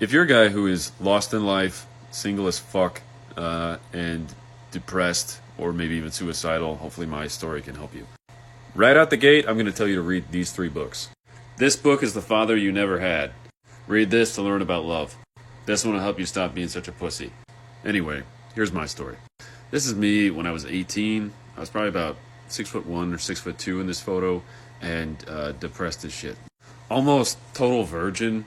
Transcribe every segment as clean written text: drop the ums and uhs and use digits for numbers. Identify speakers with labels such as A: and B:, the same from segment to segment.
A: If you're a guy who is lost in life, single as fuck, and depressed, or maybe even suicidal, hopefully my story can help you. Right out the gate, I'm going to tell you to read these 3 books. This book is The Father You Never Had. Read this to learn about love. This one will help you stop being such a pussy. Anyway, here's my story. This is me when I was 18. I was probably about 6'1" or 6'2" in this photo, and depressed as shit. Almost total virgin.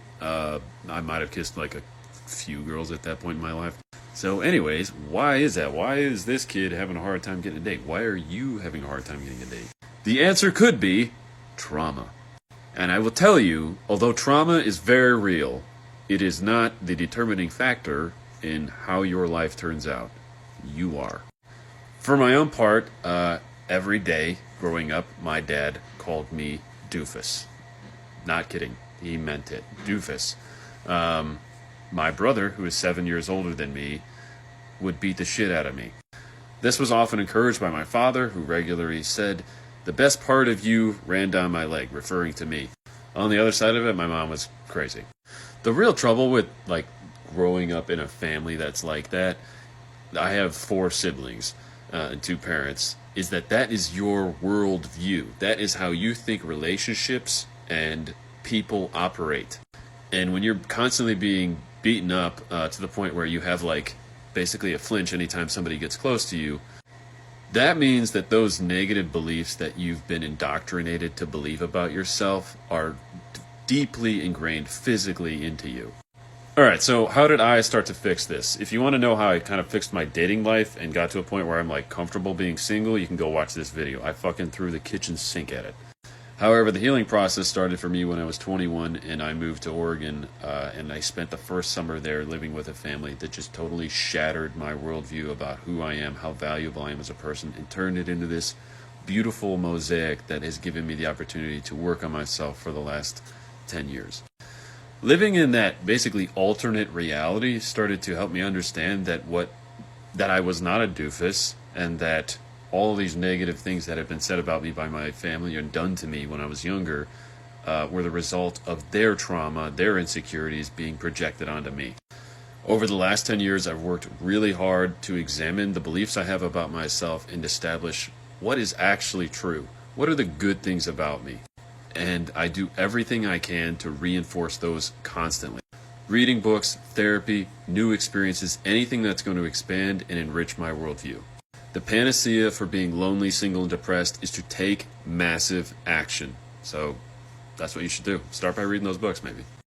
A: I might have kissed like a few girls at that point in my life. So anyways, why is that? Why is this kid having a hard time getting a date? Why are you having a hard time getting a date? The answer could be trauma. And I will tell you, although trauma is very real, it is not the determining factor in how your life turns out. You are. For my own part, every day growing up, my dad called me doofus. Not kidding. He meant it. Doofus. My brother, who is 7 years older than me, would beat the shit out of me. This was often encouraged by my father, who regularly said, "The best part of you ran down my leg," referring to me. On the other side of it, my mom was crazy. The real trouble with, growing up in a family that's like that, I have 4 siblings and 2 parents, is that is your world view. That is how you think relationships and people operate. And when you're constantly being beaten up to the point where you have basically a flinch anytime somebody gets close to you, that means that those negative beliefs that you've been indoctrinated to believe about yourself are deeply ingrained physically into you. Alright, so how did I start to fix this? If you want to know how I kind of fixed my dating life and got to a point where I'm comfortable being single, you can go watch this video. I fucking threw the kitchen sink at it. However, the healing process started for me when I was 21 and I moved to Oregon, and I spent the first summer there living with a family that just totally shattered my worldview about who I am, how valuable I am as a person, and turned it into this beautiful mosaic that has given me the opportunity to work on myself for the last 10 years. Living in that basically alternate reality started to help me understand that I was not a doofus, and that all these negative things that have been said about me by my family and done to me when I was younger were the result of their trauma, their insecurities being projected onto me. Over the last 10 years, I've worked really hard to examine the beliefs I have about myself and establish what is actually true. What are the good things about me? And I do everything I can to reinforce those constantly. Reading books, therapy, new experiences, anything that's going to expand and enrich my worldview. The panacea for being lonely, single, and depressed is to take massive action. So that's what you should do. Start by reading those books, maybe.